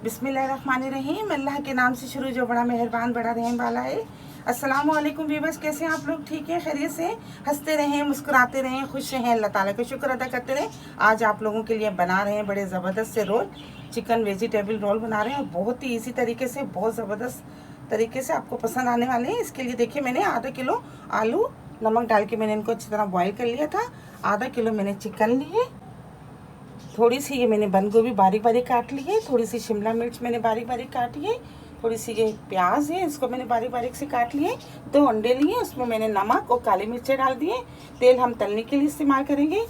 बिस्मिल्लाहिर्रहमानिर्रहीम। अल्लाह के नाम से शुरू जो बड़ा मेहरबान बड़ा रहम वाला है। अस्सलाम वालेकुम व्यूअर्स, कैसे हैं आप लोग? ठीक है, खैरियत से? हंसते रहें, मुस्कुराते रहें, खुश रहें, अल्लाह ताला का शुक्र अदा करते रहें। आज आप लोगों के लिए बना रहे हैं बड़े ज़बरदस्त से रोल, चिकन वेजिटेबल रोल बना रहे हैं और बहुत ही इसी तरीके से, बहुत ज़बरदस्त तरीके से आपको पसंद आने वाले हैं। इसके लिए देखिए, मैंने आधा किलो आलू नमक डाल के मैंने इनको अच्छी तरह बॉईल कर लिया था। आधा किलो मैंने चिकन लिए, थोड़ी सी ये मैंने बंद गोभी बारीक बारीक काट ली है, थोड़ी सी शिमला मिर्च मैंने बारीक बारीक काटी है, थोड़ी सी ये प्याज है, इसको मैंने बारीक बारीक से काट लिए। 2 अंडे लिए, उसमें मैंने नमक और काली मिर्चें डाल दिए। तेल हम तलने के लिए इस्तेमाल करेंगे।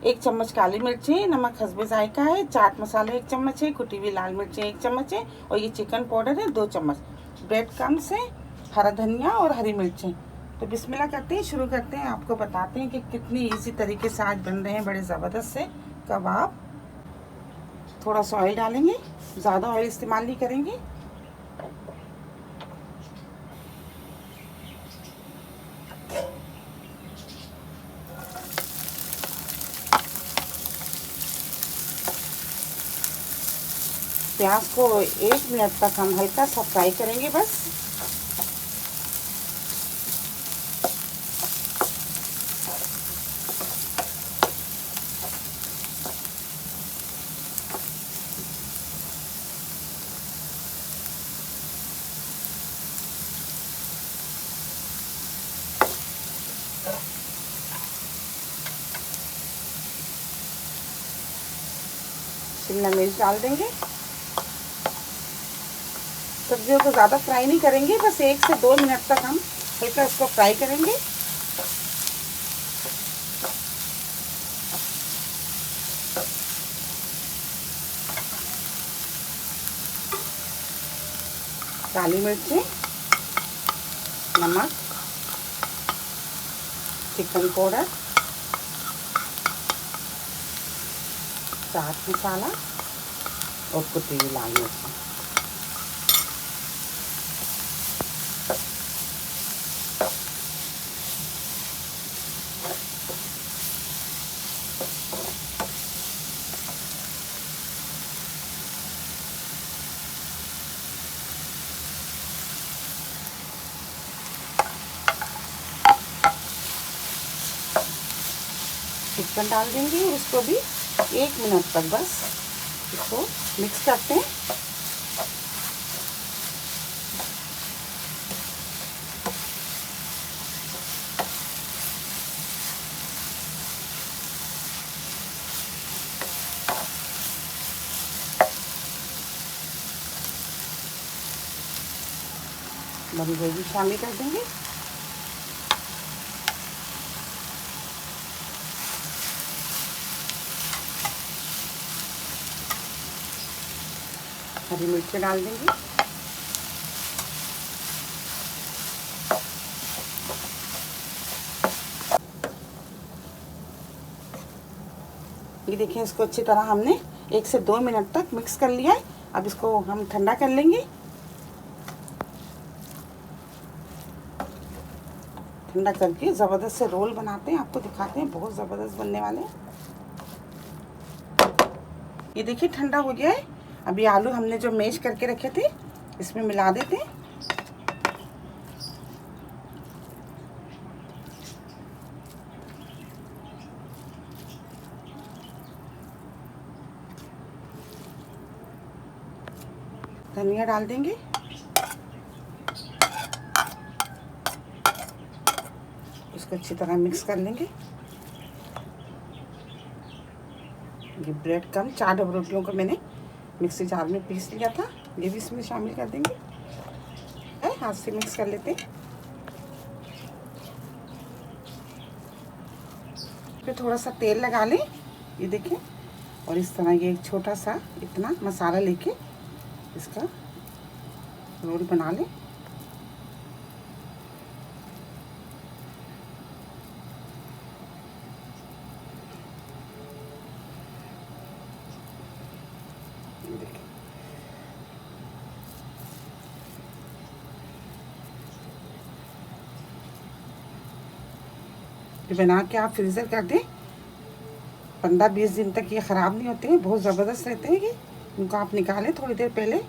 1 चम्मच काली मिर्चें, नमक हस्बे जायका है, चाट मसाला 1 चम्मच है, कुटी हुई लाल मिर्चें 1 चम्मच है और ये चिकन पाउडर है 2 चम्मच, ब्रेड क्रम्स है, हरा धनिया और हरी मिर्चें। तो बिस्मिल्लाह करते हैं, शुरू करते हैं। आपको बताते हैं कि कितनी इजी तरीके से आज बन रहे हैं बड़े ज़बरदस्त से कबाब। थोड़ा सा ऑयल डालेंगे, ज़्यादा ऑयल इस्तेमाल नहीं करेंगे। प्याज को 1 मिनट तक हम हल्का सा फ्राई करेंगे बस। शिमला मिर्च डाल देंगे। सब्जियों को ज़्यादा फ्राई नहीं करेंगे, बस 1 से 2 मिनट तक हम हल्का इसको फ्राई करेंगे। काली मिर्चें, नमक, चिकन पाउडर, चाट मसाला और कुटी हुई लाल मिर्च। चिकन डाल देंगे, उसको भी 1 मिनट तक बस इसको मिक्स करते हैं। बंद गोभी शामिल कर देंगे। हरी मिर्चें डाल देंगे। ये देखिए, इसको अच्छी तरह हमने 1 से 2 मिनट तक मिक्स कर लिया है। अब इसको हम ठंडा कर लेंगे। ठंडा करके ज़बरदस्त से रोल बनाते हैं, आपको दिखाते हैं, बहुत ज़बरदस्त बनने वाले हैं। ये देखिए ठंडा हो गया है। अभी आलू हमने जो मैश करके रखे थे इसमें मिला देते हैं। धनिया डाल देंगे। इसको अच्छी तरह मिक्स कर लेंगे। ये ब्रेड क्रम्ब 4 डबल रोटियों को मैंने मिक्सी जार में पीस लिया था, ये भी इसमें शामिल कर देंगे। हाथ से मिक्स कर लेते हैं। फिर थोड़ा सा तेल लगा लें, ये देखें, और इस तरह ये एक छोटा सा इतना मसाला लेके इसका रोल बना लें। बना के आप फ्रीज़र कर दें, 15-20 दिन तक ये ख़राब नहीं होते हैं, बहुत ज़बरदस्त रहते हैं ये। उनको आप निकालें थोड़ी देर पहले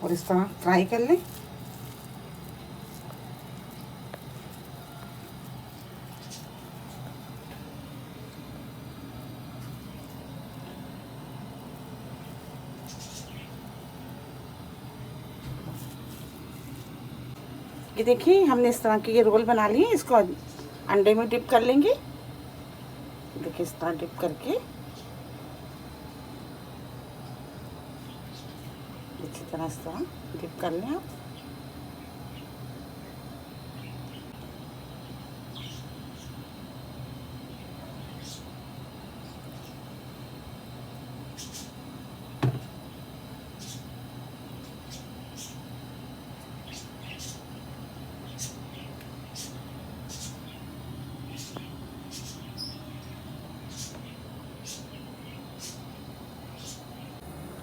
और इस तरह फ्राई कर लें। ये देखिए हमने इस तरह के ये रोल बना लिए। इसको अंडे में डिप कर लेंगे। देखिए इस तरह डिप करके अच्छी तरह इस तरह डिप कर लें आप।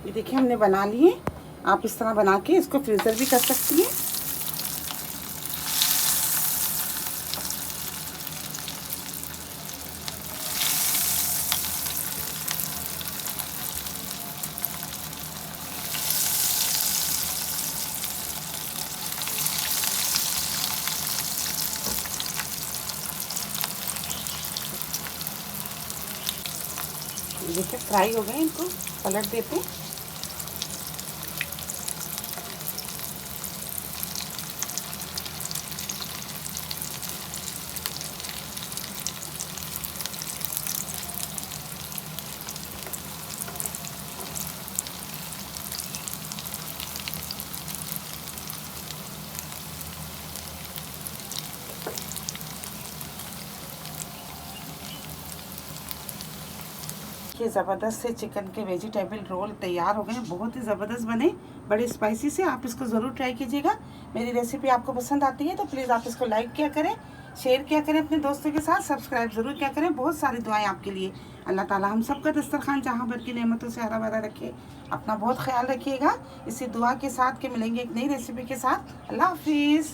ये देखिए हमने बना लिए। आप इस तरह बना के इसको फ्रीज़र भी कर सकती हैं। देखिए फ्राई हो गए, इनको पलट देते हैं। ये ज़बरदस्त से चिकन के वेजिटेबल रोल तैयार हो गए हैं। बहुत ही ज़बरदस्त बने, बड़े स्पाइसी से। आप इसको ज़रूर ट्राई कीजिएगा। मेरी रेसिपी आपको पसंद आती है तो प्लीज़ आप इसको लाइक किया करें, शेयर किया करें अपने दोस्तों के साथ, सब्सक्राइब ज़रूर किया करें। बहुत सारी दुआएं आपके लिए। अल्लाह ताला हम सबका दस्तरखान जहाँ भर की नेमतों से हरा भरा रखे। अपना बहुत ख्याल रखिएगा। इसी दुआ के साथ के मिलेंगे एक नई रेसिपी के साथ। अल्लाह हाफिज़।